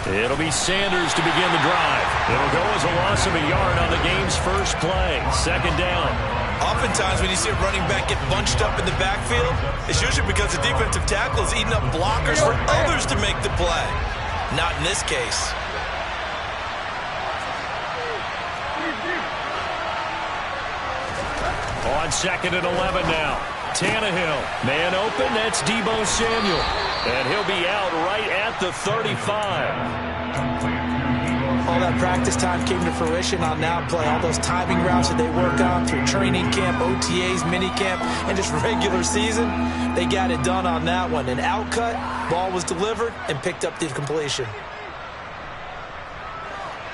It'll be Sanders to begin the drive. It'll go as a loss of a yard on the game's first play. Second down. Oftentimes when you see a running back get bunched up in the backfield, it's usually because the defensive tackle is eating up blockers for others to make the play. Not in this case. On 2nd and 11 now. Tannehill. Man open, that's Deebo Samuel. And he'll be out right at the 35. All that practice time came to fruition on that play. All those timing routes that they work on through training camp, OTAs, minicamp, and just regular season, they got it done on that one. An outcut, ball was delivered, and picked up the completion.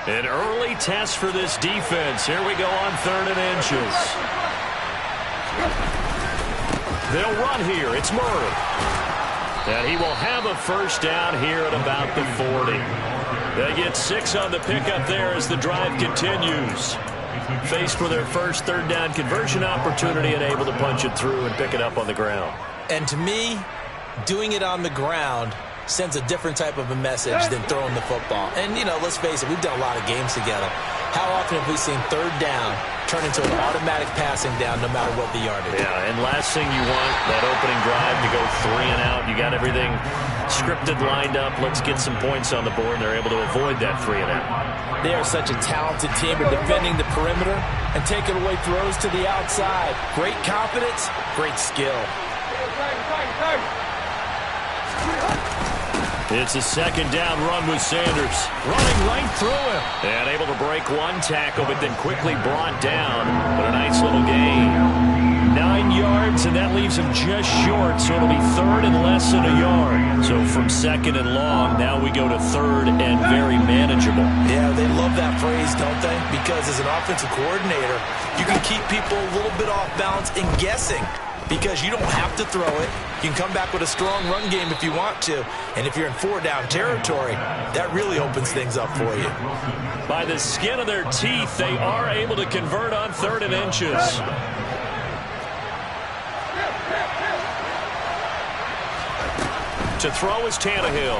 An early test for this defense. Here we go on 3rd and inches. They'll run here. It's Murray. And he will have a first down here at about the 40. They get 6 on the pickup there as the drive continues. Faced with their first 3rd down conversion opportunity and able to punch it through and pick it up on the ground. And to me, doing it on the ground sends a different type of a message than throwing the football. And, you know, let's face it, we've done a lot of games together. How often have we seen 3rd down turn into an automatic passing down no matter what the yardage? Yeah, and last thing you want, that opening drive to go 3 and out. You got everything scripted, lined up. Let's get some points on the board, and they're able to avoid that 3 and out. They are such a talented team at defending the perimeter and taking away throws to the outside. Great confidence, great skill. It's a 2nd down run with Sanders. Running right through him. And able to break one tackle, but then quickly brought down. But a nice little gain. 9 yards, and that leaves him just short, so it'll be 3rd and less than a yard. So from 2nd and long, now we go to 3rd and very manageable. Yeah, they love that phrase, don't they? Because as an offensive coordinator, you can keep people a little bit off balance and guessing. Because you don't have to throw it. You can come back with a strong run game if you want to. And if you're in 4-down territory, that really opens things up for you. By the skin of their teeth, they are able to convert on 3rd and inches. To throw is Tannehill.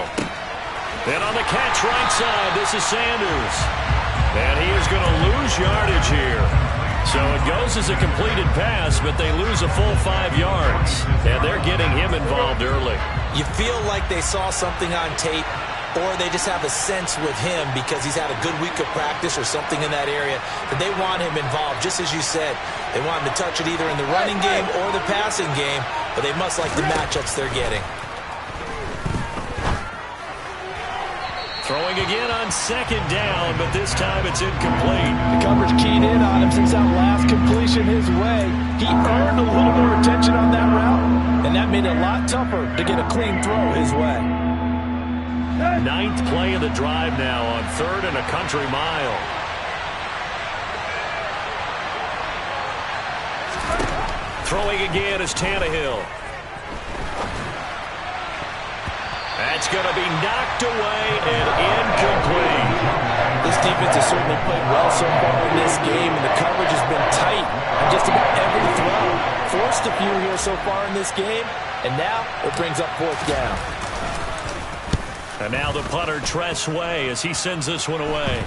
And on the catch right side, this is Sanders. And he is going to lose yardage here. So it goes as a completed pass, but they lose a full 5 yards. And they're getting him involved early. You feel like they saw something on tape, or they just have a sense with him because he's had a good week of practice or something in that area that they want him involved. Just as you said, they want him to touch it either in the running game or the passing game, but they must like the matchups they're getting. Throwing again on 2nd down, but this time it's incomplete. The coverage keyed in on him since that last completion his way. He earned a little more attention on that route, and that made it a lot tougher to get a clean throw his way. 9th play of the drive now on 3rd and a country mile. Throwing again is Tannehill. That's going to be knocked away and incomplete. This defense has certainly played well so far in this game, and the coverage has been tight on just about every throw. Forced a few here so far in this game, and now it brings up 4th down. And now the punter, Tress Way, as he sends this one away.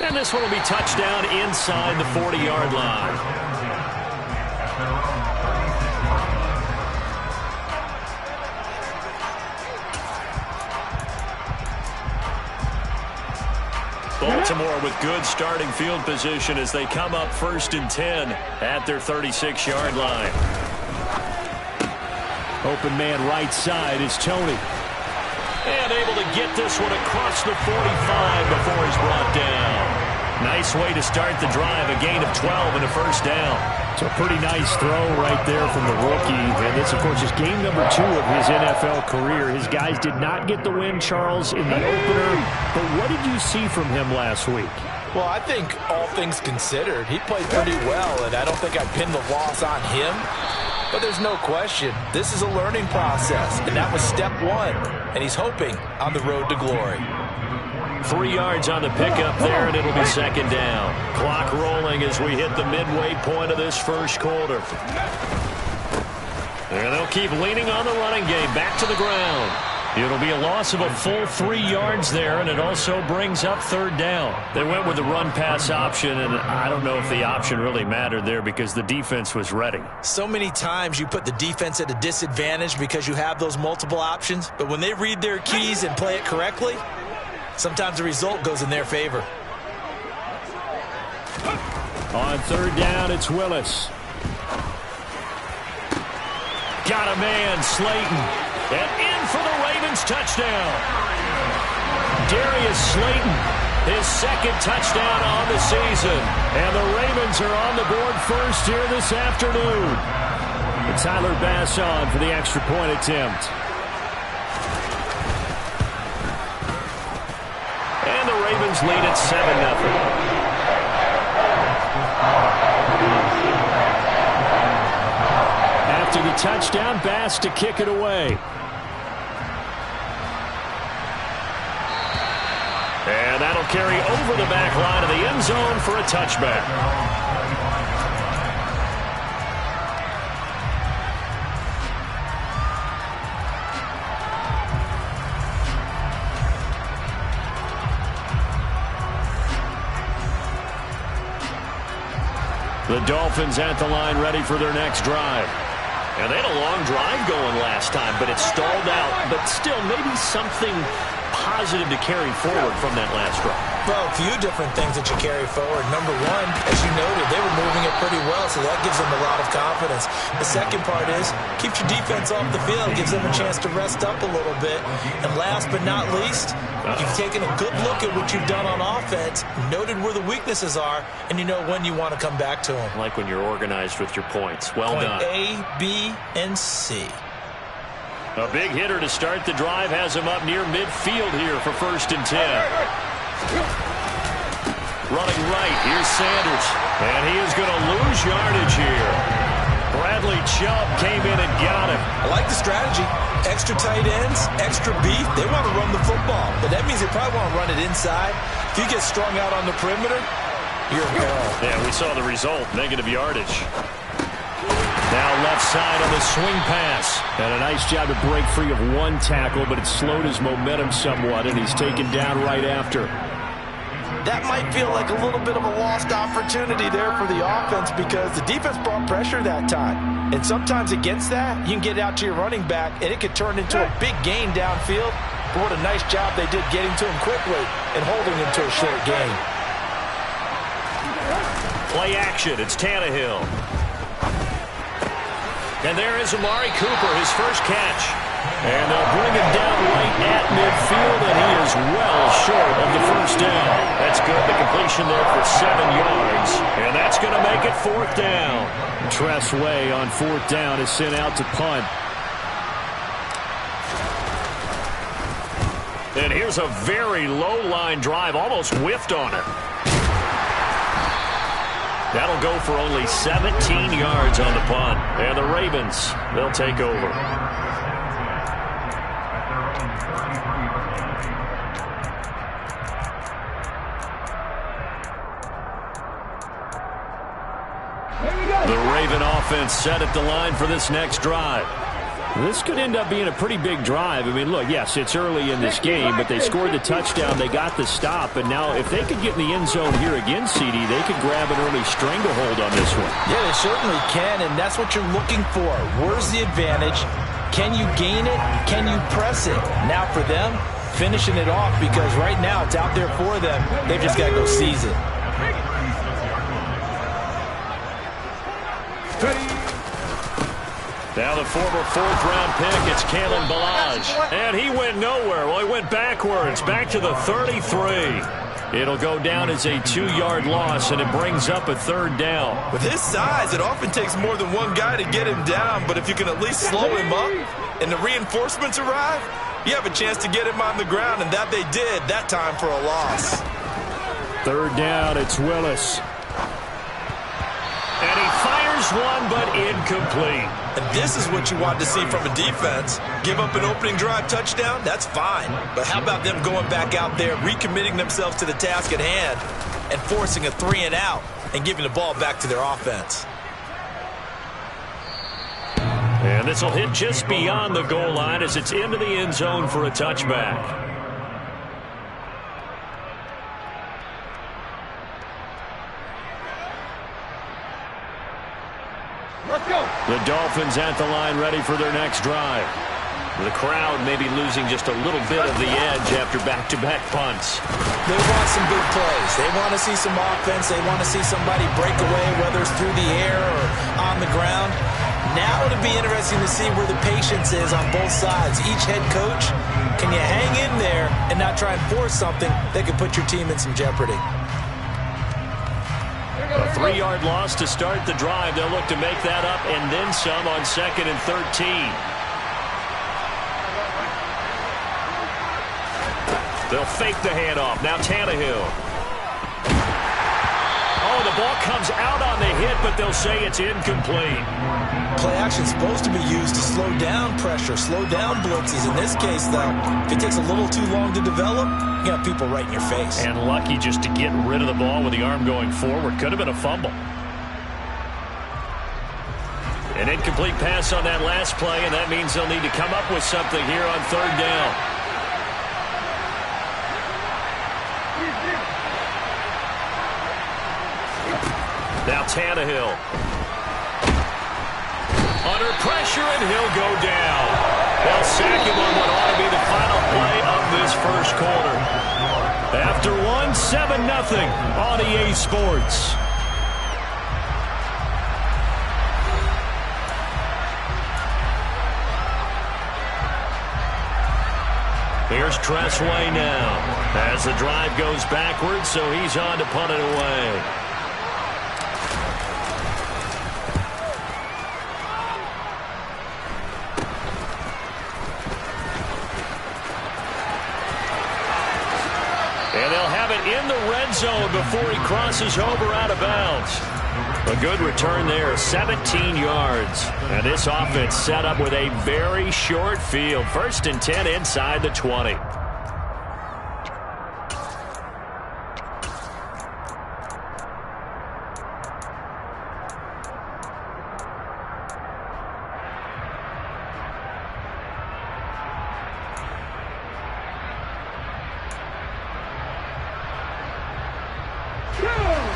And this one will be touchdown inside the 40-yard line. Baltimore with good starting field position as they come up 1st and 10 at their 36-yard line. Open man right side is Tony. And able to get this one across the 45 before he's brought down. Nice way to start the drive, a gain of 12 and a first down. So a pretty nice throw right there from the rookie. And this, of course, is game number 2 of his NFL career. His guys did not get the win, Charles, in the opener. But what did you see from him last week? Well, I think all things considered, he played pretty well, and I don't think I pinned the loss on him. But there's no question, this is a learning process, and that was step 1. And he's hoping on the road to glory. 3 yards on the pickup there, and it'll be 2nd down. Clock rolling as we hit the midway point of this first quarter. And they'll keep leaning on the running game. Back to the ground. It'll be a loss of a full 3 yards there, and it also brings up third down. They went with the run-pass option, and I don't know if the option really mattered there because the defense was ready. So many times you put the defense at a disadvantage because you have those multiple options, but when they read their keys and play it correctly, sometimes the result goes in their favor. On third down, it's Willis. Got a man, Slayton. And in for the Ravens touchdown. Darius Slayton, his second touchdown on the season. And the Ravens are on the board first here this afternoon. And Tyler Bass on for the extra point attempt. And the Ravens lead at 7-0. After the touchdown, Bass to kick it away. And that'll carry over the back line of the end zone for a touchback. The Dolphins at the line ready for their next drive. And they had a long drive going last time, but it stalled out. But still, maybe something positive to carry forward from that last drive. Well, a few different things that you carry forward. Number one, as you noted, they were moving it pretty well, so that gives them a lot of confidence. The second part is, keeps your defense off the field, gives them a chance to rest up a little bit. And last but not least, you've taken a good look at what you've done on offense, noted where the weaknesses are, and you know when you want to come back to them. Like when you're organized with your points. Well done. Point A, B, and C. A big hitter to start the drive has him up near midfield here for 1st and 10. Running right, here's Sanders. And he is going to lose yardage here. Bradley Chubb came in and got him. I like the strategy. Extra tight ends, extra beef. They want to run the football, but that means they probably want to run it inside. If you get strung out on the perimeter, you're in peril. Yeah, we saw the result, negative yardage. Now left side on the swing pass. And a nice job to break free of one tackle, but it slowed his momentum somewhat, and he's taken down right after. That might feel like a little bit of a lost opportunity there for the offense because the defense brought pressure that time. And sometimes against that, you can get out to your running back, and it could turn into a big gain downfield. But what a nice job they did getting to him quickly and holding him to a short gain. Play action. It's Tannehill. And there is Amari Cooper, his first catch. And they'll bring him down right at midfield, and he is well short of the first down. That's good. The completion there for 7 yards. And that's going to make it 4th down. Tress Way on 4th down is sent out to punt. And here's a very low-line drive, almost whiffed on it. That'll go for only 17 yards on the punt. And the Ravens, they'll take over. The Raven offense set at the line for this next drive. This could end up being a pretty big drive. I mean, look, yes, it's early in this game, but they scored the touchdown. They got the stop. And now if they could get in the end zone here again, CD, they could grab an early stranglehold on this one. Yeah, they certainly can, and that's what you're looking for. Where's the advantage? Can you gain it? Can you press it? Now for them, finishing it off because right now it's out there for them. They've just got to go seize it. Now the former 4th-round pick, it's Kalen Ballage. And he went nowhere. Well, he went backwards, back to the 33. It'll go down as a 2-yard loss, and it brings up a 3rd down. With his size, it often takes more than one guy to get him down, but if you can at least slow him up and the reinforcements arrive, you have a chance to get him on the ground, and that they did that time for a loss. 3rd down, it's Willis. And he fires one, but incomplete. And this is what you want to see from a defense. Give up an opening drive touchdown, that's fine. But how about them going back out there, recommitting themselves to the task at hand, and forcing a 3-and-out and giving the ball back to their offense. And this will hit just beyond the goal line as it's into the end zone for a touchback. Let's go. The Dolphins at the line, ready for their next drive. The crowd may be losing just a little bit of the edge after back-to-back punts. They want some big plays. They want to see some offense. They want to see somebody break away, whether it's through the air or on the ground. Now it'll be interesting to see where the patience is on both sides. Each head coach, can you hang in there and not try and force something that could put your team in some jeopardy? A 3-yard loss to start the drive. They'll look to make that up and then some on 2nd and 13. They'll fake the handoff. Now Tannehill. Oh, the ball comes out on the hit, but they'll say it's incomplete. Play action is supposed to be used to slow down pressure, slow down blitzes. In this case, though, if it takes a little too long to develop, you got people right in your face. And lucky just to get rid of the ball with the arm going forward. Could have been a fumble. An incomplete pass on that last play, and that means they'll need to come up with something here on 3rd down. Now Tannehill. Under pressure, and he'll go down. They'll sack him on what ought to be the final play of this first quarter. After 7-0 on EA Sports. Here's Tressway now as the drive goes backwards, so he's on to punt it away. And they'll have it in the red zone before he crosses over out of bounds. A good return there, 17 yards. And this offense set up with a very short field. 1st and 10 inside the 20.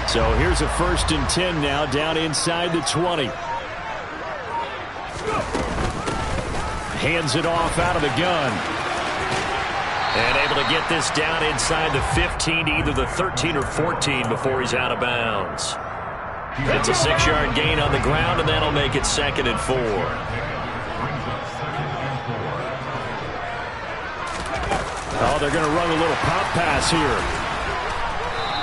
So here's a 1st and 10 now down inside the 20. Hands it off out of the gun. And able to get this down inside the 15 to either the 13 or 14 before he's out of bounds. It's a 6-yard gain on the ground, and that'll make it 2nd and 4. Oh, they're going to run a little pop pass here.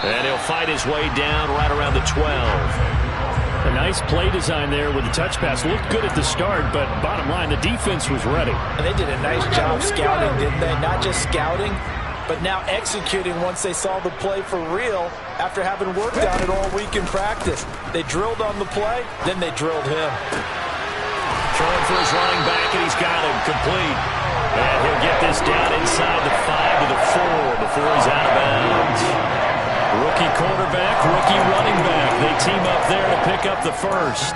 And he'll fight his way down right around the 12. A nice play design there with the touch pass. Looked good at the start, but bottom line, the defense was ready. And they did a nice job scouting, didn't they? Not just scouting, but now executing once they saw the play for real after having worked on it all week in practice. They drilled on the play, then they drilled him. Throwing for his running back, and he's got him complete. And he'll get this down inside the 5 to the 4 before he's out of bounds. Rookie quarterback, rookie running back. They team up there to pick up the first.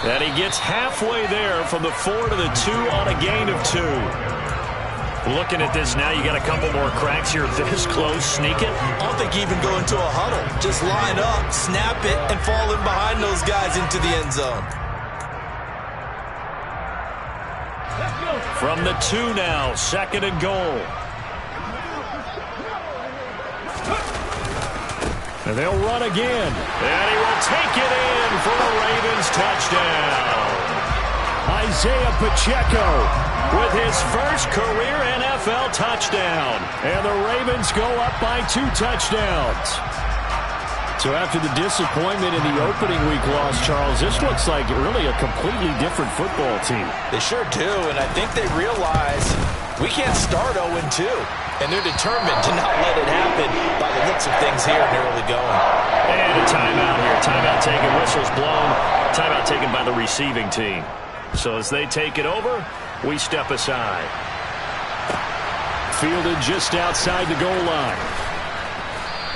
And he gets halfway there from the 4 to the 2 on a gain of 2. Looking at this now, you got a couple more cracks here this close. Sneak it. I don't think even go into a huddle. Just line up, snap it, and fall in behind those guys into the end zone. From the 2 now, 2nd and goal. And they'll run again. And he will take it in for a Ravens touchdown. Isaiah Pacheco with his first career NFL touchdown. And the Ravens go up by 2 touchdowns. So after the disappointment in the opening week loss, Charles, this looks like really a completely different football team. They sure do, and I think they realize we can't start 0-2. And they're determined to not let it happen by the looks of things here in the early going. And a timeout here. Timeout taken, whistles blown. Timeout taken by the receiving team. So as they take it over, We step aside. Fielded just outside the goal line.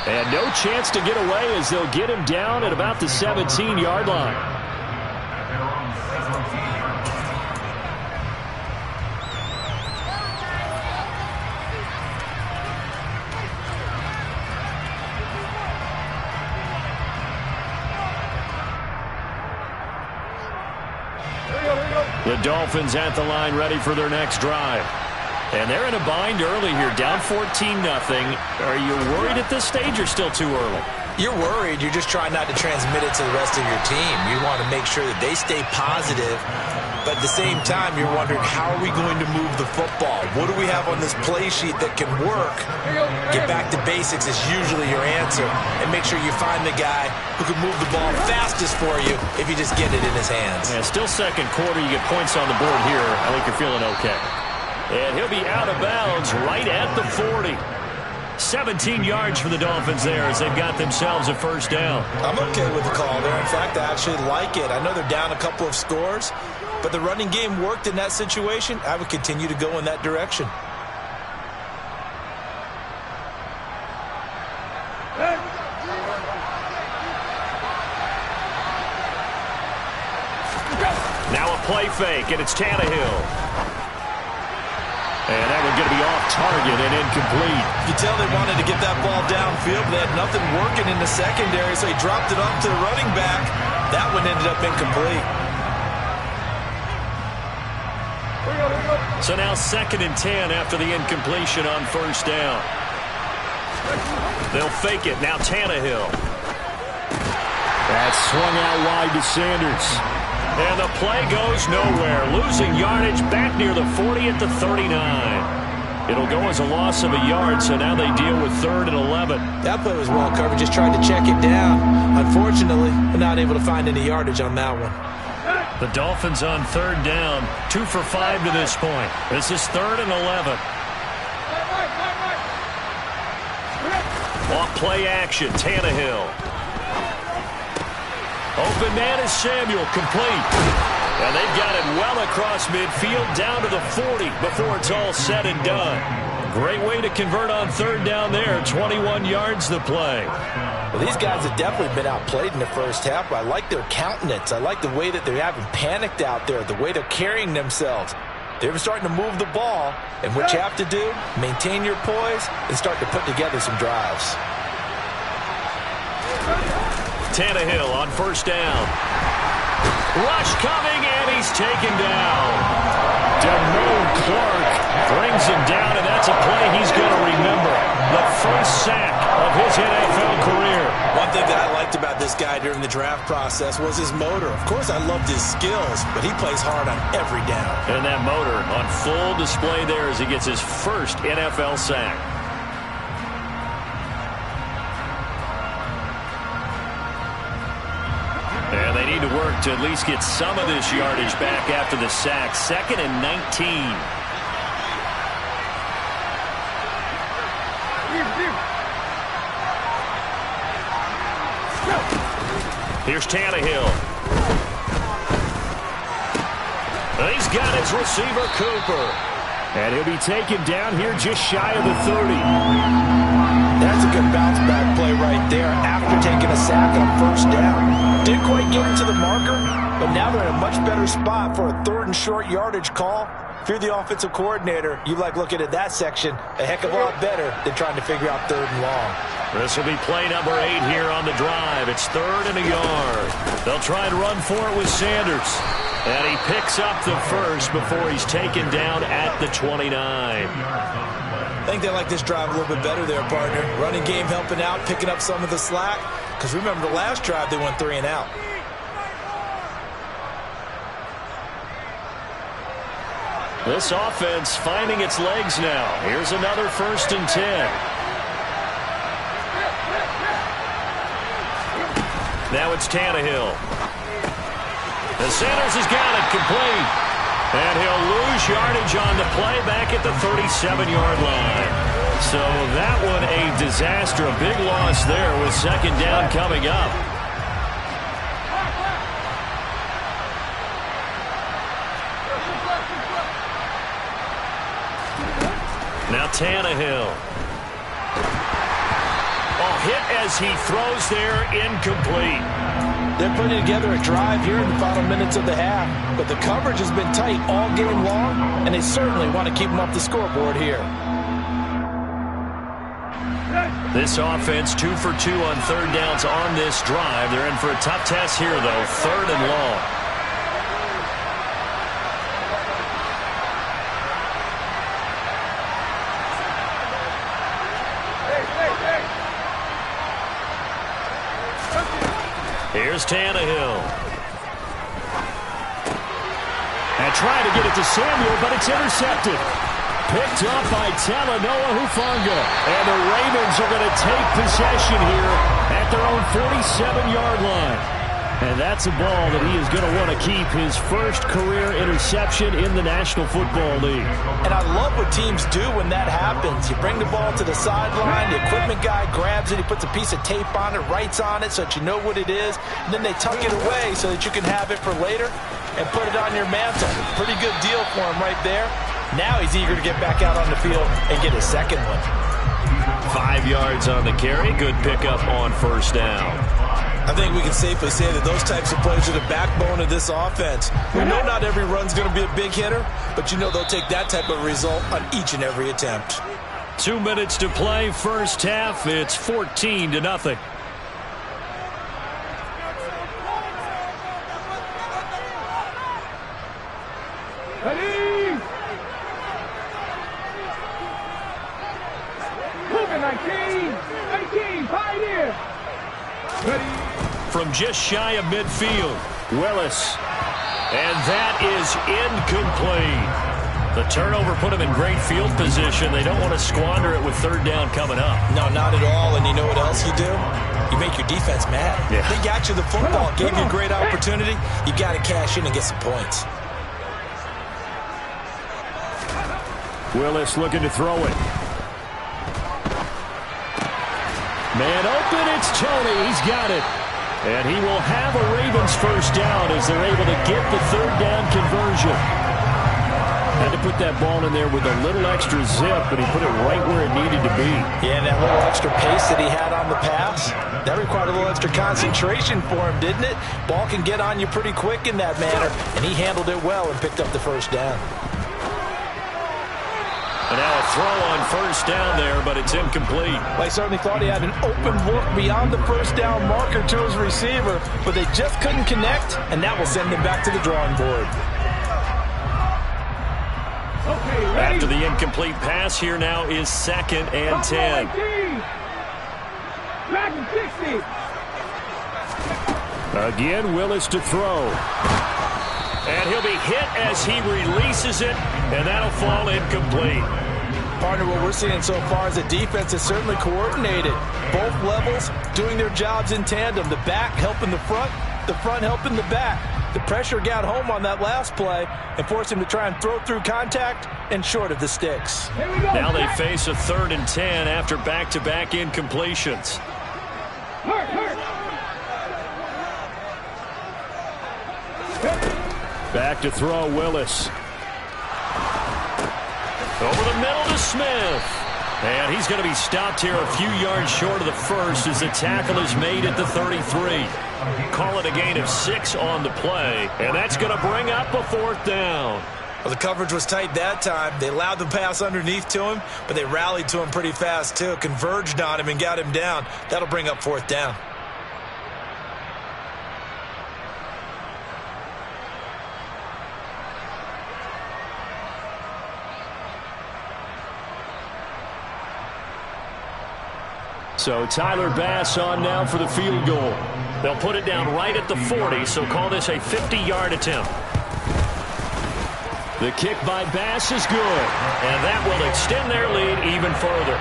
And no chance to get away as they'll get him down at about the 17-yard line. The Dolphins at the line ready for their next drive. And they're in a bind early here, down 14-0. Are you worried at this stage or still too early? You're worried. You're just trying not to transmit it to the rest of your team. You want to make sure that they stay positive. But at the same time, you're wondering, how are we going to move the football? What do we have on this play sheet that can work? Get back to basics is usually your answer. And make sure you find the guy who can move the ball fastest for you if you just get it in his hands. Yeah, still second quarter. You get points on the board here. I think you're feeling okay. And he'll be out of bounds right at the 40. 17 yards for the Dolphins there as they've got themselves a first down. I'm okay with the call there. In fact, I actually like it. I know they're down a couple of scores, but the running game worked in that situation. I would continue to go in that direction. Now a play fake, and it's Tannehill. And that one's going to be off target and incomplete. You tell they wanted to get that ball downfield, but they had nothing working in the secondary, so he dropped it off to the running back. That one ended up incomplete. So now 2nd and 10 after the incompletion on first down. They'll fake it. Now Tannehill. That's swung out wide to Sanders. And the play goes nowhere. Losing yardage back near the 40 at the 39. It'll go as a loss of a yard, so now they deal with 3rd and 11. That play was well covered. Just tried to check it down. Unfortunately, they're not able to find any yardage on that one. The Dolphins on 3rd down. 2 for 5 to this point. This is 3rd and 11. Off play action. Tannehill. Open man is Samuel, complete. And they've got it well across midfield, down to the 40 before it's all said and done. Great way to convert on 3rd down there. 21 yards the play. Well, these guys have definitely been outplayed in the first half. I like their countenance. I like the way that they haven't panicked out there, the way they're carrying themselves. They're starting to move the ball, and what you have to do, maintain your poise and start to put together some drives. Tannehill on first down. Rush coming, and he's taken down. Damone Clark Brings him down, and that's a play he's going to remember. The first sack of his NFL career. One thing that I liked about this guy during the draft process was his motor. Of course, I loved his skills, but he plays hard on every down. And that motor on full display there as he gets his first NFL sack. And they need to work to at least get some of this yardage back after the sack. 2nd and 19. Here's Tannehill. He's got his receiver, Cooper. And he'll be taken down here just shy of the 30. That's a good bounce back play right there after taking a sack on first down. Didn't quite get it to the marker, but now they're in a much better spot for a 3rd and short yardage call. If you're the offensive coordinator, you like looking at that section a heck of a lot better than trying to figure out 3rd and long. This will be play number 8 here on the drive. It's 3rd and a yard. They'll try and run for it with Sanders. And he picks up the first before he's taken down at the 29. I think they like this drive a little bit better there, partner. Running game helping out, picking up some of the slack. Because remember, the last drive they went 3 and out. This offense finding its legs now. Here's another 1st and 10. Now it's Tannehill. And Sanders has got it complete. And he'll lose yardage on the play back at the 37-yard line. So that one a disaster. A big loss there with 2nd down coming up. Now Tannehill. Oh, hit as he throws there, incomplete. They're putting together a drive here in the final minutes of the half, but the coverage has been tight all game long, and they certainly want to keep them off the scoreboard here. This offense 2 for 2 on third downs on this drive. They're in for a tough test here, though, 3rd and long. Here's Tannehill. And trying to get it to Samuel, but it's intercepted. Picked up by Talanoa Hufanga. And the Ravens are going to take possession here at their own 47-yard line. And that's a ball that he is going to want to keep, his first career interception in the National Football League. And I love what teams do when that happens. You bring the ball to the sideline, the equipment guy grabs it, he puts a piece of tape on it, writes on it so that you know what it is, and then they tuck it away so that you can have it for later and put it on your mantle. Pretty good deal for him right there. Now he's eager to get back out on the field and get his second one. 5 yards on the carry. Good pickup on first down. I think we can safely say that those types of plays are the backbone of this offense. We know not every run's going to be a big hitter, but you know they'll take that type of result on each and every attempt. 2 minutes to play, first half. It's 14-0. Ready? Moving 19, pioneer. Ready? From just shy of midfield, Willis. And that is incomplete. The turnover put him in great field position. They don't want to squander it with third down coming up. No, not at all. And you know what else you do? You make your defense mad. Yeah. They got you the football, gave you a great opportunity. You got to cash in and get some points. Willis looking to throw it. Man open, it's Tony. He's got it. And he will have a Ravens first down as they're able to get the third down conversion. Had to put that ball in there with a little extra zip, but he put it right where it needed to be. Yeah, and that little extra pace that he had on the pass, that required a little extra concentration for him, didn't it? Ball can get on you pretty quick in that manner, and he handled it well and picked up the first down. And now a throw on first down there, but it's incomplete. Well, I certainly thought he had an open look beyond the first down marker to his receiver, but they just couldn't connect, and that will send him back to the drawing board. Okay, ready? After the incomplete pass, here now is 2nd and 10. Madden 60. Again, Willis to throw. And he'll be hit as he releases it, and that'll fall incomplete. Partner, what we're seeing so far is the defense is certainly coordinated. Both levels doing their jobs in tandem. The back helping the front helping the back. The pressure got home on that last play and forced him to try and throw through contact and short of the sticks. Now they face a 3rd and 10 after back-to-back incompletions. Back to throw, Willis. Over the middle to Smith. And he's going to be stopped here a few yards short of the first as the tackle is made at the 33. Call it a gain of 6 on the play, and that's going to bring up a 4th down. Well, the coverage was tight that time. They allowed the pass underneath to him, but they rallied to him pretty fast, too. Converged on him and got him down. That'll bring up 4th down. So Tyler Bass on now for the field goal. They'll put it down right at the 40, so call this a 50-yard attempt. The kick by Bass is good. And that will extend their lead even further.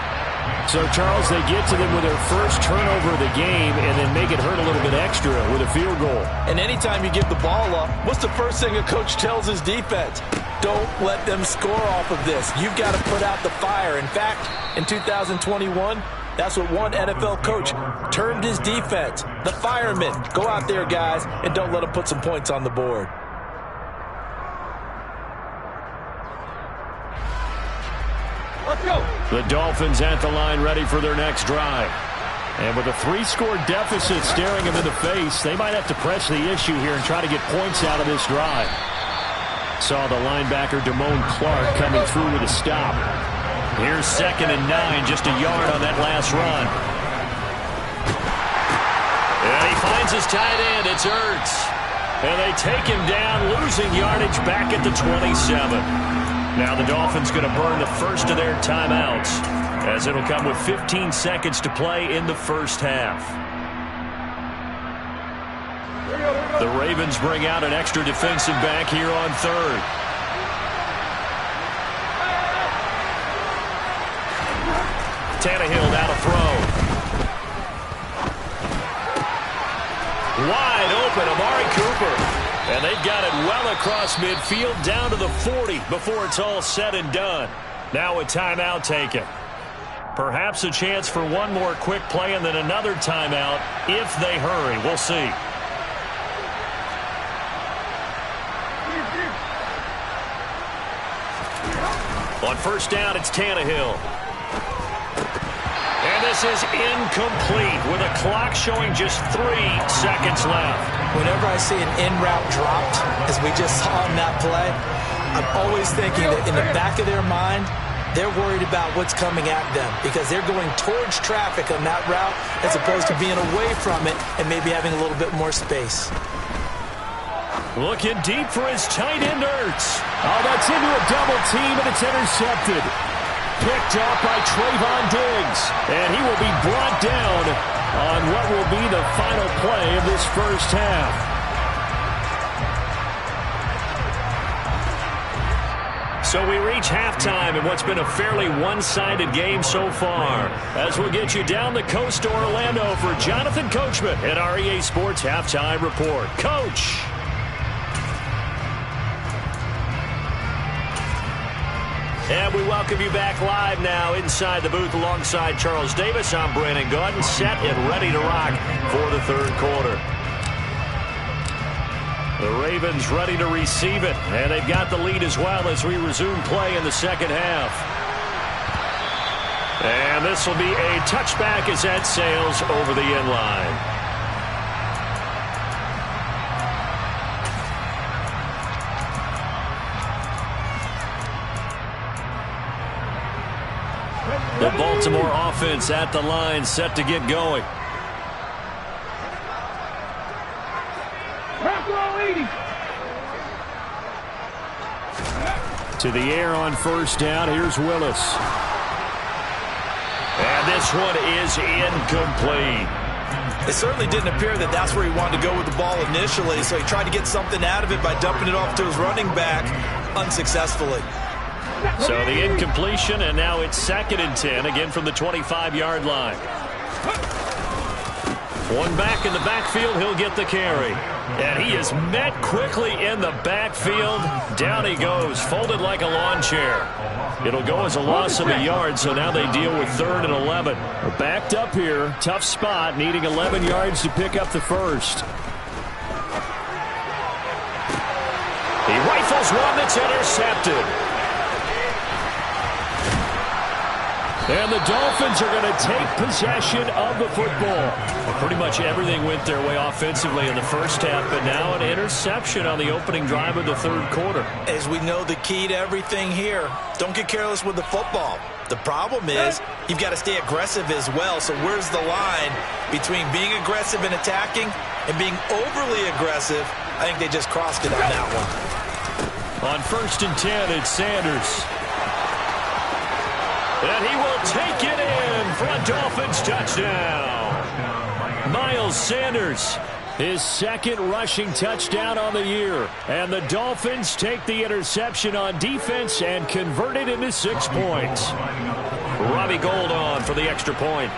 So, Charles, they get to them with their first turnover of the game and then make it hurt a little bit extra with a field goal. And anytime you give the ball up, what's the first thing a coach tells his defense? Don't let them score off of this. You've got to put out the fire. In fact, in 2021, that's what one NFL coach termed his defense. The firemen. Go out there, guys, and don't let them put some points on the board. Let's go. The Dolphins at the line ready for their next drive. And with a 3-score deficit staring them in the face, they might have to press the issue here and try to get points out of this drive. Saw the linebacker Damone Clark coming through with a stop. Here's 2nd and 9, just a yard on that last run. And he finds his tight end. It's Ertz. And they take him down, losing yardage back at the 27. Now the Dolphins going to burn the first of their timeouts, as it'll come with 15 seconds to play in the first half. The Ravens bring out an extra defensive back here on 3rd. Tannehill now to throw. Wide open, Amari Cooper. And they've got it well across midfield down to the 40 before it's all said and done. Now a timeout taken. Perhaps a chance for one more quick play and then another timeout if they hurry. We'll see. On first down, it's Tannehill. And this is incomplete with a clock showing just 3 seconds left. Whenever I see an in-route dropped, as we just saw in that play, I'm always thinking that in the back of their mind, they're worried about what's coming at them because they're going towards traffic on that route as opposed to being away from it and maybe having a little bit more space. Looking deep for his tight end, Ertz. Oh, that's into a double team, and it's intercepted. Picked up by Trayvon Diggs, and he will be brought down on what will be the final play of this first half. So we reach halftime in what's been a fairly one-sided game so far. As we'll get you down the coast to Orlando for Jonathan Coachman at our EA Sports Halftime Report. Coach! And we welcome you back live now inside the booth alongside Charles Davis. I'm Brandon Gaudin, set and ready to rock for the third quarter. The Ravens ready to receive it, and they've got the lead as well as we resume play in the second half. And this will be a touchback as that sails over the end line. The Baltimore offense at the line, set to get going. To the air on first down. Here's Willis. And this one is incomplete. It certainly didn't appear that that's where he wanted to go with the ball initially, so he tried to get something out of it by dumping it off to his running back unsuccessfully. So the incompletion, and now it's 2nd and 10, again from the 25-yard line. One back in the backfield, he'll get the carry. And he is met quickly in the backfield. Down he goes, folded like a lawn chair. It'll go as a loss of a yard, so now they deal with 3rd and 11. We're backed up here, tough spot, needing 11 yards to pick up the first. He rifles one that's intercepted. And the Dolphins are going to take possession of the football. Well, pretty much everything went their way offensively in the first half, but now an interception on the opening drive of the third quarter. As we know, the key to everything here, don't get careless with the football. The problem is you've got to stay aggressive as well. So where's the line between being aggressive and attacking and being overly aggressive? I think they just crossed it on that one. On 1st and 10, it's Sanders. And he will take it in for a Dolphins touchdown. Miles Sanders, his 2nd rushing touchdown on the year. And the Dolphins take the interception on defense and convert it into 6 points. Robbie Gould on for the extra point.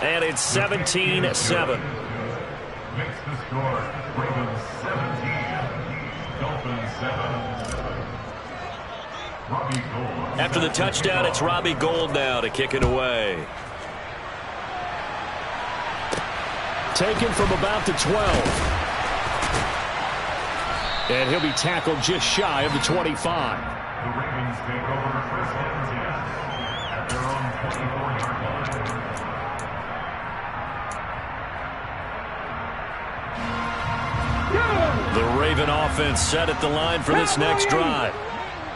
And it's 17-7. Makes the score. Ravens 17, Dolphins 7. After the touchdown, it's Robbie Gould now to kick it away. Taken from about the 12. And he'll be tackled just shy of the 25. The Ravens take over first and 10 at their own 24-yard line. The Raven offense set at the line for this next drive.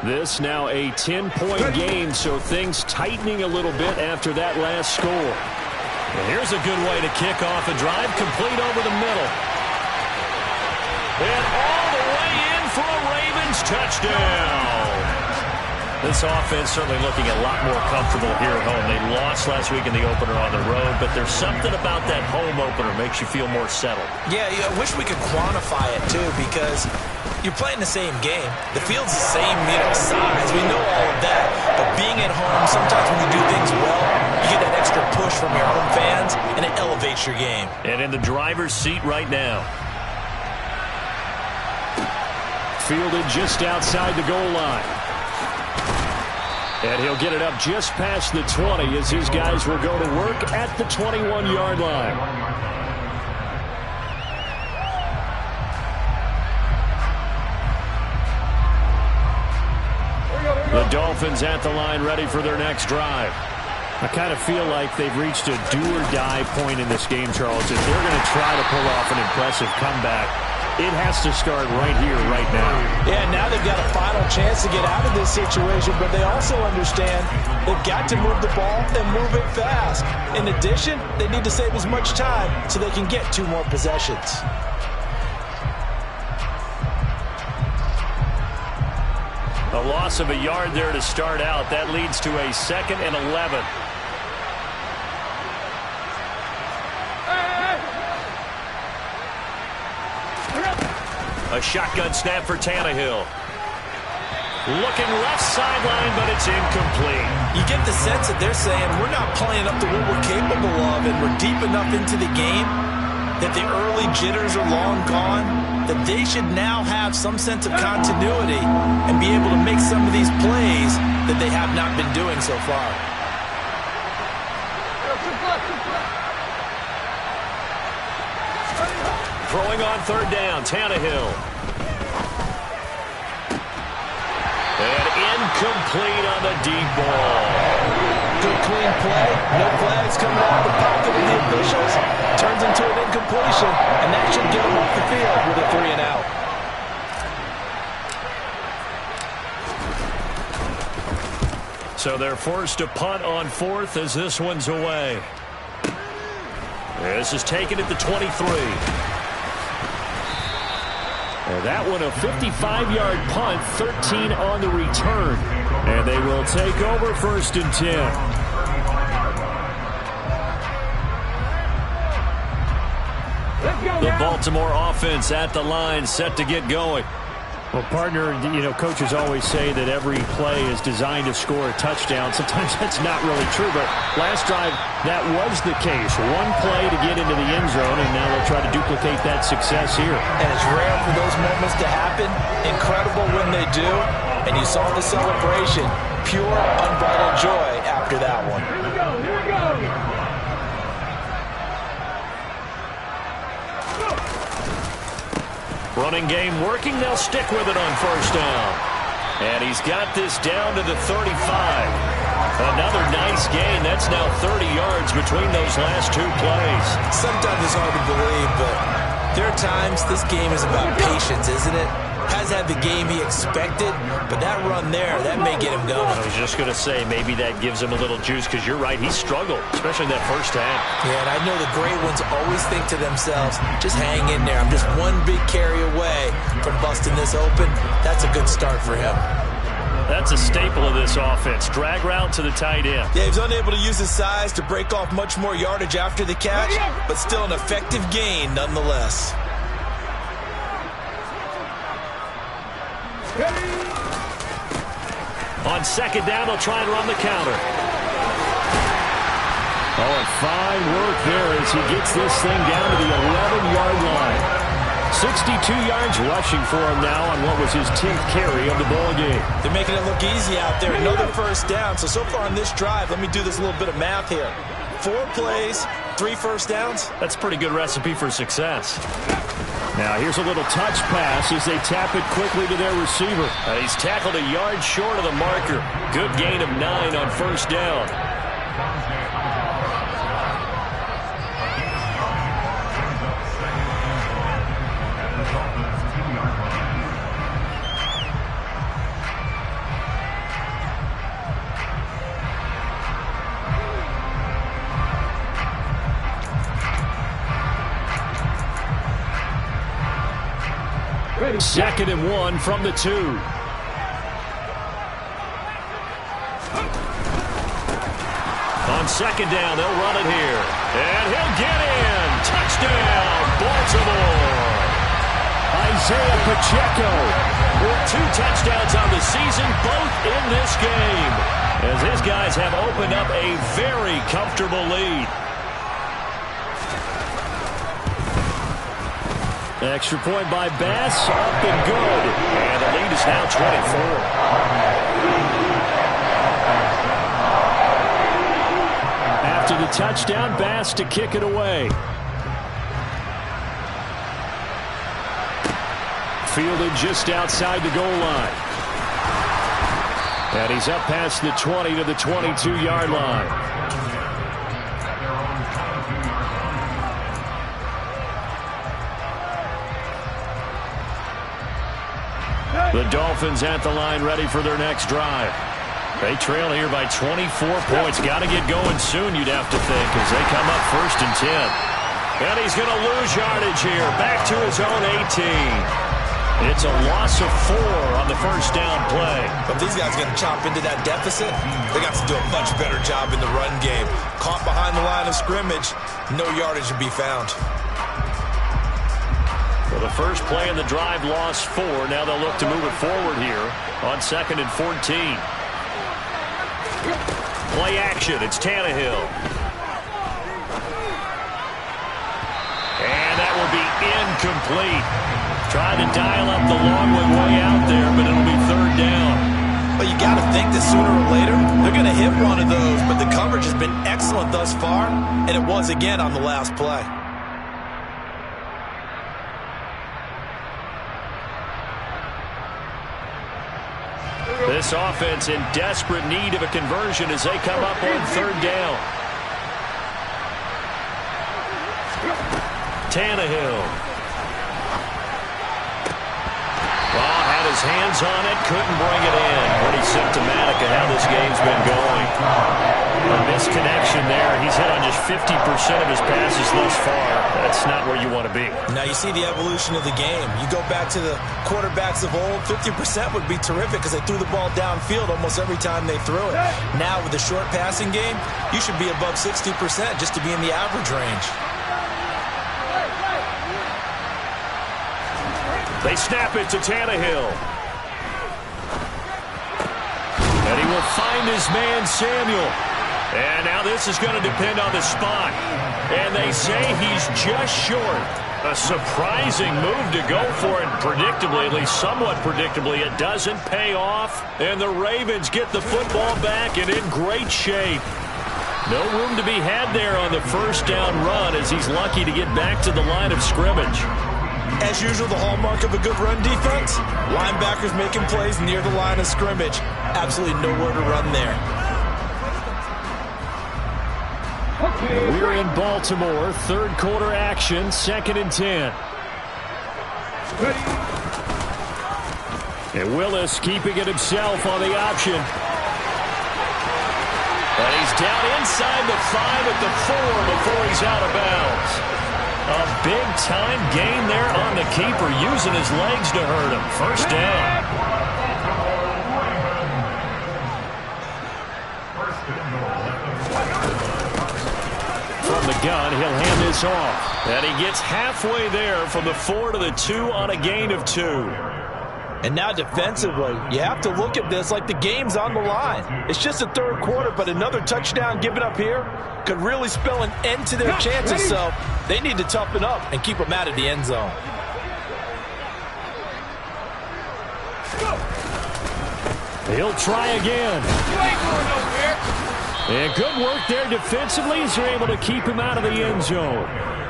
This now a 10-point game, so things tightening a little bit after that last score. And here's a good way to kick off a drive, complete over the middle. And all the way in for a Ravens touchdown. This offense certainly looking a lot more comfortable here at home. They lost last week in the opener on the road, but there's something about that home opener makes you feel more settled. Yeah, I wish we could quantify it, too, because you're playing the same game. The field's the same, size. We know all of that. But being at home, sometimes when you do things well, you get that extra push from your home fans, and it elevates your game. And in the driver's seat right now. Fielded just outside the goal line. And he'll get it up just past the 20 as his guys will go to work at the 21-yard line. The Dolphins at the line ready for their next drive. I kind of feel like they've reached a do-or-die point in this game, Charles. If they're going to try to pull off an impressive comeback, it has to start right here, right now. Yeah, now they've got a final chance to get out of this situation, but they also understand they've got to move the ball and move it fast. In addition, they need to save as much time so they can get 2 more possessions. A loss of a yard there to start out. That leads to a 2nd and 11. A shotgun snap for Tannehill. Looking left sideline, but it's incomplete. You get the sense that they're saying we're not playing up to what we're capable of, and we're deep enough into the game that the early jitters are long gone, that they should now have some sense of continuity and be able to make some of these plays that they have not been doing so far. Throwing on 3rd down, Tannehill. And incomplete on the deep ball. Good clean play. No flags coming out of the pocket of the officials. Turns into an incompletion, and that should get them off the field with a 3 and out. So they're forced to punt on 4th as this one's away. This is taken at the 23. And that one a 55-yard punt, 13 on the return. And they will take over 1st and 10. The Baltimore offense at the line, set to get going. Well, partner, coaches always say that every play is designed to score a touchdown. Sometimes that's not really true, but last drive, that was the case. One play to get into the end zone, and now they'll try to duplicate that success here. And it's rare for those moments to happen. Incredible when they do. And you saw the celebration. Pure, unbridled joy after that one. Here we go. Running game working. They'll stick with it on 1st down. And he's got this down to the 35. Another nice gain. That's now 30 yards between those last 2 plays. Sometimes it's hard to believe, but there are times this game is about patience, isn't it? Has had the game he expected, but that run there, that may get him going. I was just going to say, maybe that gives him a little juice, because you're right, he struggled, especially in that first half. Yeah, and I know the great ones always think to themselves, just hang in there. I'm just one big carry away from busting this open. That's a good start for him. That's a staple of this offense. Drag route to the tight end. Yeah, he's unable to use his size to break off much more yardage after the catch, but still an effective gain nonetheless. On 2nd down, they'll try and run the counter. Oh, and fine work there as he gets this thing down to the 11-yard line. 62 yards rushing for him now on what was his 10th carry of the ball game. They're making it look easy out there. Another 1st down. So far on this drive, let me do this little bit of math here. 4 plays, 3 first downs. That's a pretty good recipe for success. Now here's a little touch pass as they tap it quickly to their receiver. He's tackled a yard short of the marker. Good gain of 9 on first down. Second and 1 from the 2. On second down, they'll run it here. And he'll get in. Touchdown, Baltimore. Isaiah Pacheco With 2 touchdowns on the season, both in this game, as his guys have opened up a very comfortable lead. Extra point by Bass, up and good. And the lead is now 24. After the touchdown, Bass to kick it away. Fielded just outside the goal line. And he's up past the 20 to the 22-yard line. The Dolphins at the line, ready for their next drive. They trail here by 24 points. Got to get going soon, you'd have to think, as they come up 1st and 10. And he's going to lose yardage here. Back to his own 18. It's a loss of 4 on the first down play. But these guys are going to chop into that deficit. They got to do a much better job in the run game. Caught behind the line of scrimmage, no yardage to be found. So the first play in the drive lost 4. Now they'll look to move it forward here on 2nd and 14. Play action. It's Tannehill. And that will be incomplete. Trying to dial up the long way out there, but it'll be 3rd down. But you got to think that sooner or later, they're going to hit one of those. But the coverage has been excellent thus far, and it was again on the last play. This offense in desperate need of a conversion as they come up on 3rd down. Tannehill. Well, had his hands on it, couldn't bring it in. Pretty symptomatic of how this game's been going. A misconnection there. He's hit on just 50% of his passes thus far. That's not where you want to be. Now you see the evolution of the game. You go back to the quarterbacks of old, 50% would be terrific because they threw the ball downfield almost every time they threw it. Now with the short passing game, you should be above 60% just to be in the average range. They snap it to Tannehill. And he will find his man, Samuel. And now this is going to depend on the spot. And they say he's just short. A surprising move to go for it. Predictably, at least somewhat predictably, it doesn't pay off. And the Ravens get the football back and in great shape. No room to be had there on the first down run as he's lucky to get back to the line of scrimmage. As usual, the hallmark of a good run defense, linebackers making plays near the line of scrimmage. Absolutely nowhere to run there. We're in Baltimore, 3rd quarter action, 2nd and 10. And Willis keeping it himself on the option. And he's down inside the 5 at the 4 before he's out of bounds. A big-time gain there on the keeper, using his legs to hurt him. First down. From the gun, he'll hand this off. And he gets halfway there from the 4 to the 2 on a gain of 2. And now defensively, you have to look at this like the game's on the line. It's just the 3rd quarter, but another touchdown given up here could really spell an end to their chances. So they need to toughen up and keep them out of the end zone. He'll try again. And good work there defensively as they're able to keep him out of the end zone.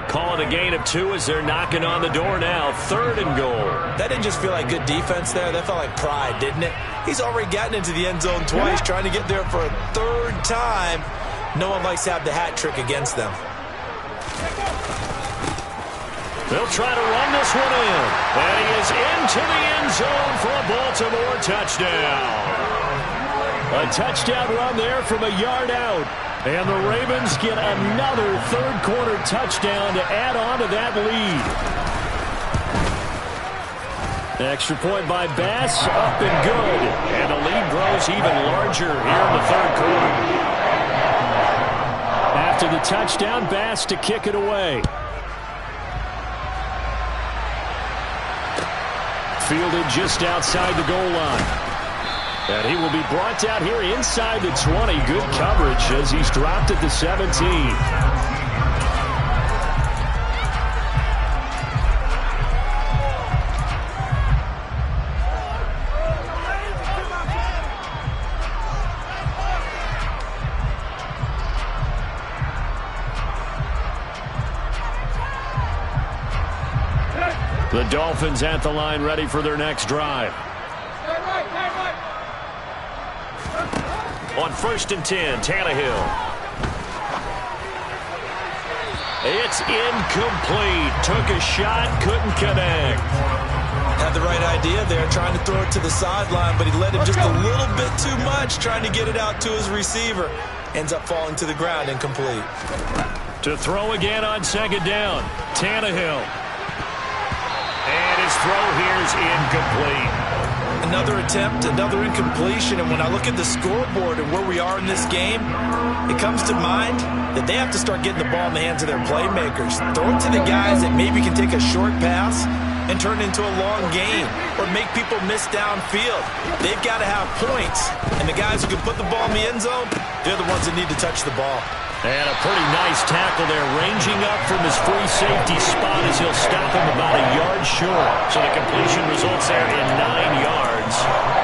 Call it a gain of 2 as they're knocking on the door now. 3rd and goal. That didn't just feel like good defense there. That felt like pride, didn't it? He's already gotten into the end zone twice, trying to get there for a 3rd time. No one likes to have the hat trick against them. They'll try to run this one in. And he is into the end zone for a Baltimore touchdown. A touchdown run there from a yard out. And the Ravens get another 3rd quarter touchdown to add on to that lead. Extra point by Bass, up and good. And the lead grows even larger here in the 3rd quarter. After the touchdown, Bass to kick it away. Fielded just outside the goal line. And he will be brought down here inside the 20. Good coverage as he's dropped at the 17. The Dolphins at the line, ready for their next drive. On 1st and 10, Tannehill. It's incomplete. Took a shot, couldn't connect. Had the right idea there, trying to throw it to the sideline, but he let him just a little bit too much, trying to get it out to his receiver. Ends up falling to the ground, incomplete. To throw again on 2nd down, Tannehill. And his throw here is incomplete. Another attempt, another incompletion, and when I look at the scoreboard and where we are in this game, it comes to mind that they have to start getting the ball in the hands of their playmakers. Throw it to the guys that maybe can take a short pass and turn it into a long gain or make people miss downfield. They've got to have points, and the guys who can put the ball in the end zone, they're the ones that need to touch the ball. And a pretty nice tackle there, ranging up from his free safety spot as he'll stop him about a yard short. So the completion results there in 9 yards.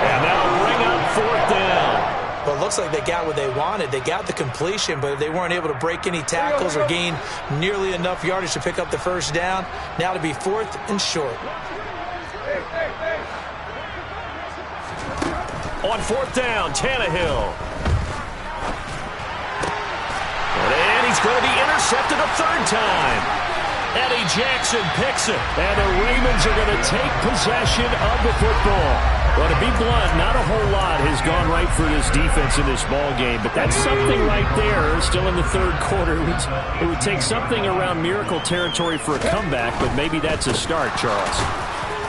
And that'll bring up 4th down. Well, it looks like they got what they wanted. They got the completion, but they weren't able to break any tackles or gain nearly enough yardage to pick up the 1st down. Now to be 4th and short. On 4th down, Tannehill. And he's going to be intercepted a 3rd time. Eddie Jackson picks it. And the Ravens are going to take possession of the football. Well, to be blunt, not a whole lot has gone right for this defense in this ball game. But that's something right there, still in the 3rd quarter. It would take something around miracle territory for a comeback, but maybe that's a start, Charles.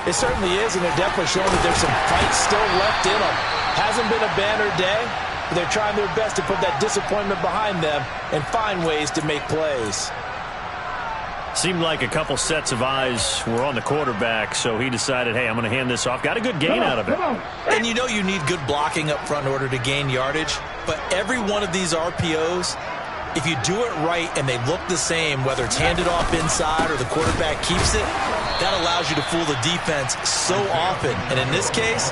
It certainly is, and they're definitely showing that there's some fight still left in them. Hasn't been a banner day. They're trying their best to put that disappointment behind them and find ways to make plays. Seemed like a couple sets of eyes were on the quarterback, so he decided, hey, I'm going to hand this off. Got a good gain out of it. And you know you need good blocking up front in order to gain yardage, but every one of these RPOs, if you do it right and they look the same, whether it's handed off inside or the quarterback keeps it, that allows you to fool the defense so often. And in this case,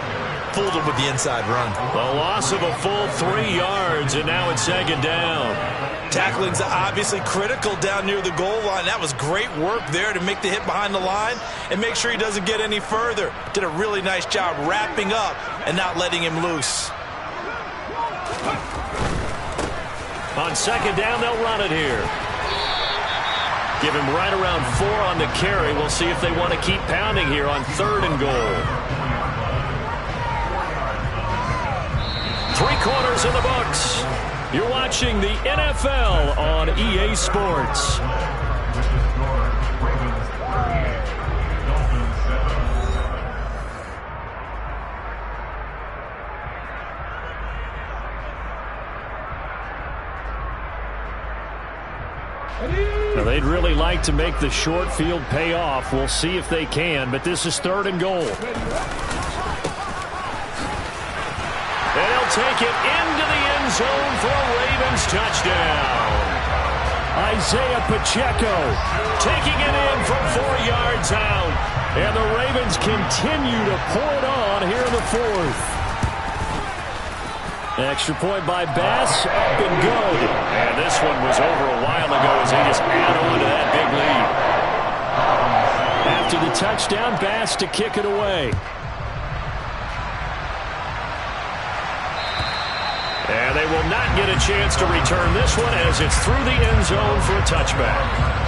fooled them with the inside run. A loss of a full 3 yards, and now it's 2nd down. Tackling's obviously critical down near the goal line. That was great work there to make the hit behind the line and make sure he doesn't get any further. Did a really nice job wrapping up and not letting him loose. On 2nd down, they'll run it here. Give him right around 4 on the carry. We'll see if they want to keep pounding here on 3rd and goal. 3 quarters in the books. You're watching the NFL on EA Sports. Now they'd really like to make the short field pay off. We'll see if they can, but this is 3rd and goal. And he'll take it into the end zone for a Ravens touchdown. Isaiah Pacheco taking it in from 4 yards out. And the Ravens continue to pour it on here in the 4th. Extra point by Bass, up and good. And this one was over a while ago as they just add on to that big lead. After the touchdown, Bass to kick it away. And they will not get a chance to return this one as it's through the end zone for a touchback.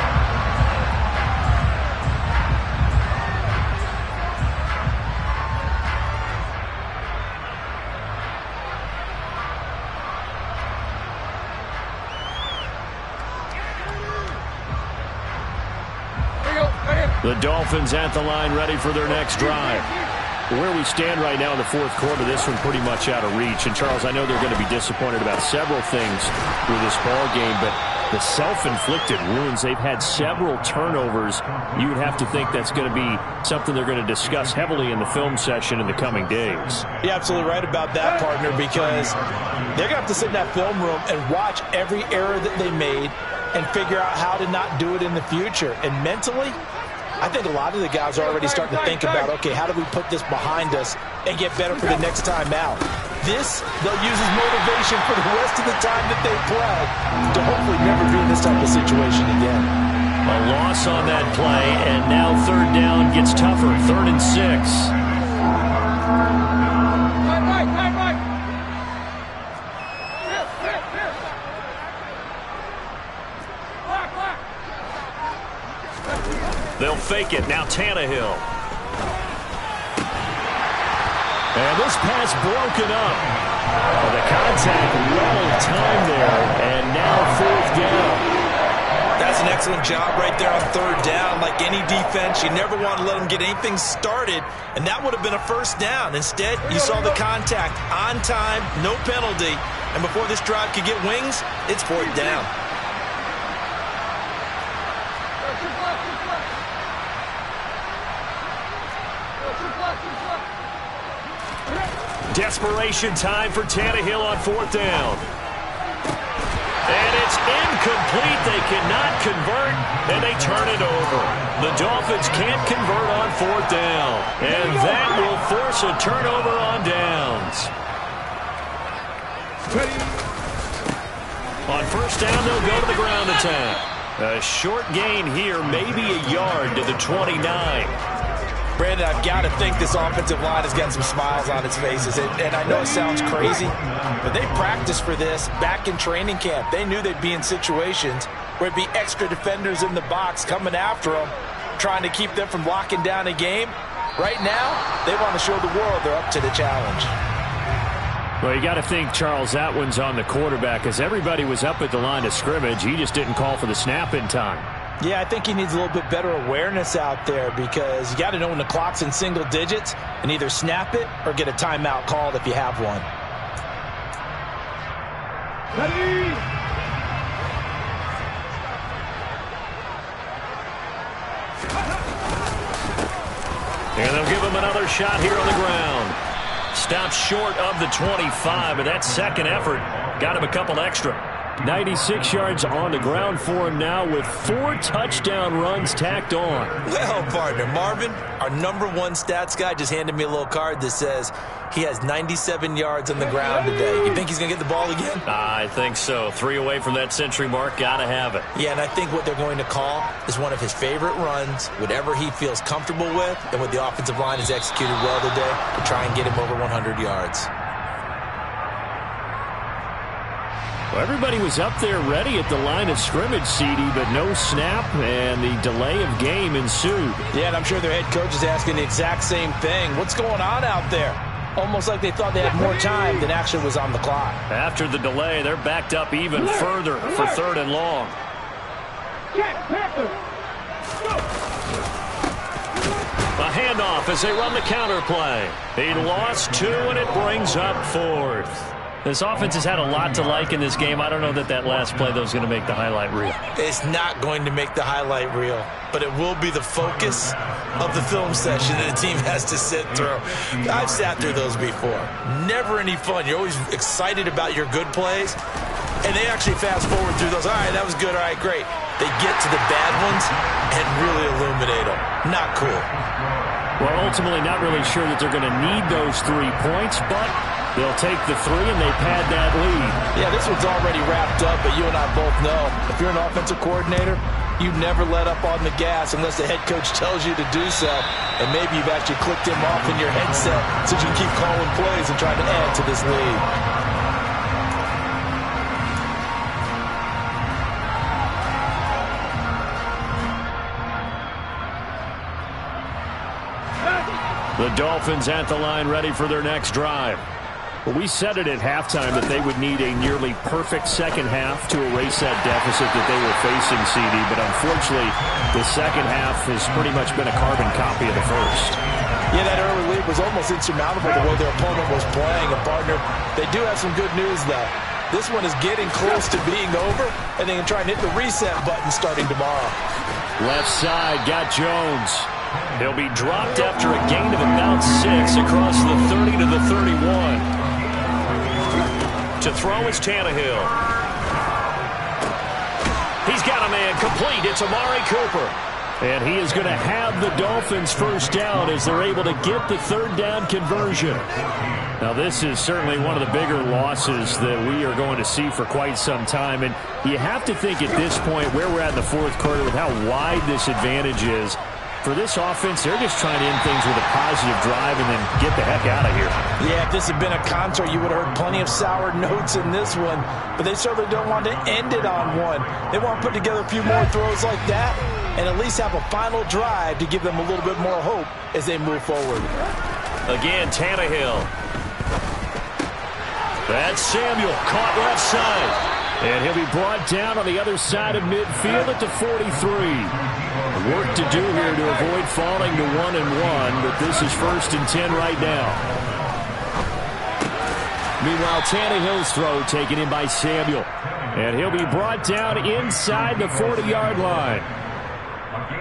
The Dolphins at the line ready for their next drive. Where we stand right now in the fourth quarter, this one pretty much out of reach. And, Charles, I know they're going to be disappointed about several things with this ball game, but the self-inflicted wounds, they've had several turnovers. You would have to think that's going to be something they're going to discuss heavily in the film session in the coming days. You're absolutely right about that, partner, because they're going to have to sit in that film room and watch every error that they made and figure out how to not do it in the future. And mentally, I think a lot of the guys are already starting to think about, okay, how do we put this behind us and get better for the next time out? This, they'll use as motivation for the rest of the time that they play to hopefully never be in this type of situation again. A loss on that play, and now third down gets tougher. 3rd and 6. They'll fake it. Now Tannehill. And this pass broken up. The contact well timed there, and now 4th down. That's an excellent job right there on 3rd down. Like any defense, you never want to let them get anything started, and that would have been a 1st down. Instead, you saw the contact on time, no penalty, and before this drive could get wings, it's 4th down. Desperation time for Tannehill on 4th down. And it's incomplete. They cannot convert, and they turn it over. The Dolphins can't convert on 4th down, and that will force a turnover on downs. On 1st down, they'll go to the ground attack. A short gain here, maybe a yard to the 29. Brandon, I've got to think this offensive line has got some smiles on its faces. And I know it sounds crazy, but they practiced for this back in training camp. They knew they'd be in situations where it'd be extra defenders in the box coming after them, trying to keep them from locking down a game. Right now, they want to show the world they're up to the challenge. Well, you got to think, Charles, that one's on the quarterback, as everybody was up at the line of scrimmage. He just didn't call for the snap in time. Yeah, I think he needs a little bit better awareness out there, because you got to know when the clock's in single digits and either snap it or get a timeout called if you have one. Ready? And they'll give him another shot here on the ground. Stopped short of the 25, but that second effort got him a couple extra. 96 yards on the ground for him now with 4 touchdown runs tacked on. Well, partner, Marvin, our #1 stats guy, just handed me a little card that says he has 97 yards on the ground today. You think he's going to get the ball again? I think so. 3 away from that century mark. Got to have it. Yeah, and I think what they're going to call is one of his favorite runs, whatever he feels comfortable with, and what the offensive line has executed well today to try and get him over 100 yards. Well, everybody was up there ready at the line of scrimmage, CD, but no snap, and the delay of game ensued. Yeah, and I'm sure their head coach is asking the exact same thing. What's going on out there? Almost like they thought they had more time than actually was on the clock. After the delay, they're backed up even further for 3rd and long. A handoff as they run the counter play. He lost 2, and it brings up 4th. This offense has had a lot to like in this game. I don't know that last play, though, is going to make the highlight reel. It's not going to make the highlight reel, but it will be the focus of the film session that a team has to sit through. I've sat through those before. Never any fun. You're always excited about your good plays, and they actually fast forward through those. All right, that was good. All right, great. They get to the bad ones and really illuminate them. Not cool. Well, ultimately not really sure that they're going to need those 3 points, but They'll take the three, and they pad that lead. Yeah, this one's already wrapped up, but you and I both know if you're an offensive coordinator, you never let up on the gas unless the head coach tells you to do so. And maybe you've actually clicked him off in your headset so you can keep calling plays and trying to add to this lead. The Dolphins at the line, ready for their next drive. Well, we said it at halftime that they would need a nearly perfect second half to erase that deficit that they were facing, CD. But unfortunately, the second half has pretty much been a carbon copy of the first. Yeah, that early lead was almost insurmountable the way their opponent was playing. And, partner, they do have some good news, though. This one is getting close to being over, and they can try and hit the reset button starting tomorrow. Left side, got Jones. He'll be dropped after a gain of about 6 across the 30 to the 31. To throw is Tannehill. He's got a man complete. It's Amari Cooper. And he is going to have the Dolphins first down as they're able to get the third down conversion. Now, this is certainly one of the bigger losses that we are going to see for quite some time. And you have to think at this point where we're at in the fourth quarter with how wide this advantage is. For this offense, they're just trying to end things with a positive drive and then get the heck out of here. Yeah, if this had been a concert, you would have heard plenty of sour notes in this one. But they certainly don't want to end it on one. They want to put together a few more throws like that and at least have a final drive to give them a little bit more hope as they move forward. Again, Tannehill. That's Samuel, caught left side. And he'll be brought down on the other side of midfield at the 43. Work to do here to avoid falling to 1-1, but this is 1st and 10 right now. Meanwhile, Tannehill's throw taken in by Samuel. And he'll be brought down inside the 40-yard line.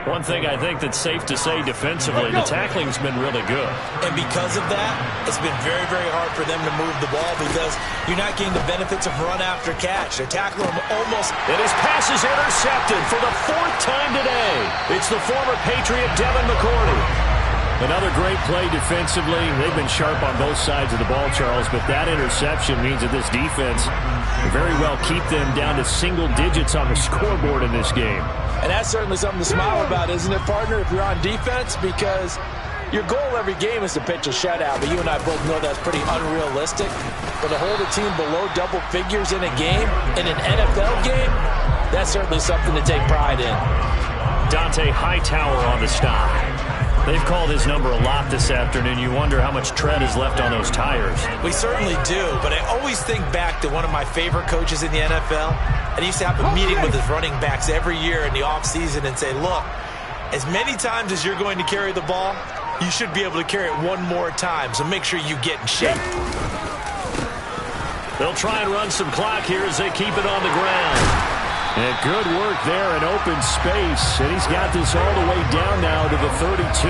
One thing I think that's safe to say defensively, the tackling's been really good. And because of that, it's been very, very hard for them to move the ball because you're not getting the benefits of run after catch. They're tackling them almost. And his pass is intercepted for the 4th time today. It's the former Patriot Devin McCourty. Another great play defensively. They've been sharp on both sides of the ball, Charles, but that interception means that this defense will very well keep them down to single digits on the scoreboard in this game. And that's certainly something to smile about, isn't it, partner, if you're on defense? Because your goal every game is to pitch a shutout, but you and I both know that's pretty unrealistic. But to hold a team below double figures in a game, in an NFL game, that's certainly something to take pride in. Dante Hightower on the stop. They've called his number a lot this afternoon. You wonder how much tread is left on those tires. We certainly do, but I always think back to one of my favorite coaches in the NFL. And he used to have a meeting with his running backs every year in the offseason and say, look, as many times as you're going to carry the ball, you should be able to carry it one more time, so make sure you get in shape. They'll try and run some clock here as they keep it on the ground. And good work there in open space. And he's got this all the way down now to the 32.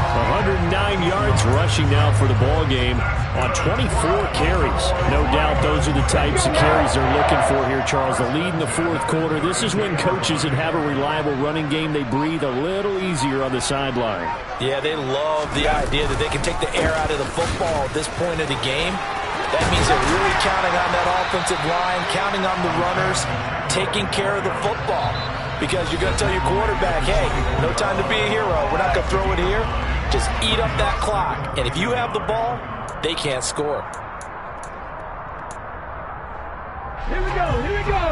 109 yards rushing now for the ball game on 24 carries. No doubt those are the types of carries they're looking for here, Charles. The lead in the fourth quarter. This is when coaches that have a reliable running game, they breathe a little easier on the sideline. Yeah, they love the idea that they can take the air out of the football at this point of the game. That means they're really counting on that offensive line, counting on the runners, taking care of the football. Because you're going to tell your quarterback, hey, no time to be a hero. We're not going to throw it here. Just eat up that clock. And if you have the ball, they can't score. Here we go, here we go.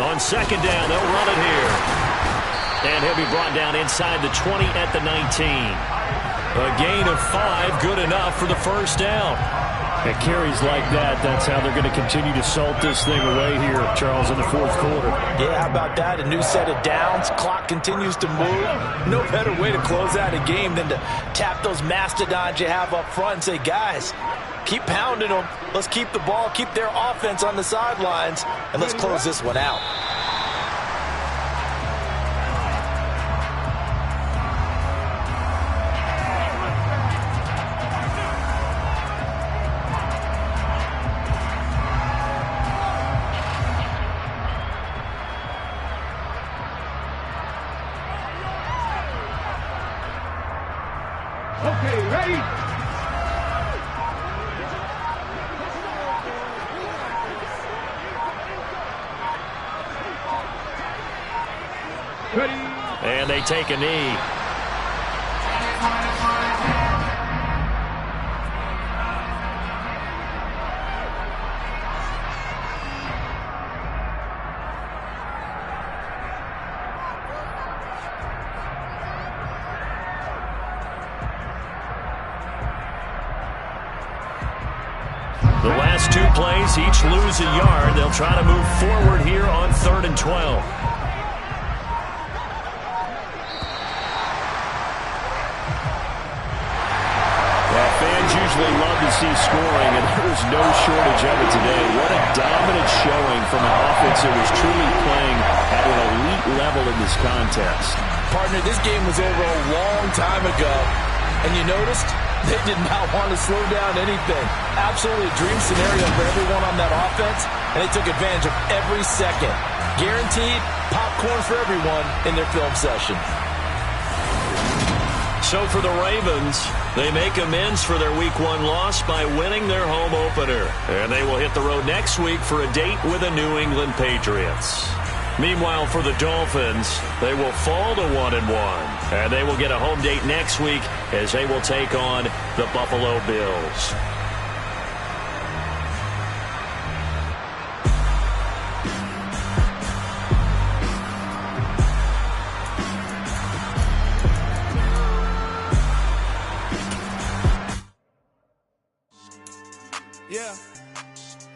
On second down, they'll run it here. And he'll be brought down inside the 20 at the 19. A gain of 5, good enough for the first down. At carries like that, that's how they're going to continue to salt this thing away here, Charles, in the fourth quarter. Yeah, how about that? A new set of downs. Clock continues to move. No better way to close out a game than to tap those mastodons you have up front and say, guys, keep pounding them. Let's keep the ball, keep their offense on the sidelines, and let's close this one out. Okay, ready? Ready. And they take a knee. The last two plays, each lose a yard. They'll try to move forward here on 3rd and 12. Fans usually love to see scoring, and there's no shortage of it today. What a dominant showing from an offense that was truly playing at an elite level in this contest. Partner, this game was over a long time ago, and you noticed they did not want to slow down anything. Absolutely a dream scenario for everyone on that offense, and they took advantage of every second. Guaranteed popcorn for everyone in their film session. So for the Ravens, they make amends for their Week 1 loss by winning their home opener. And they will hit the road next week for a date with the New England Patriots. Meanwhile, for the Dolphins, they will fall to 1-1. And they will get a home date next week as they will take on the Buffalo Bills.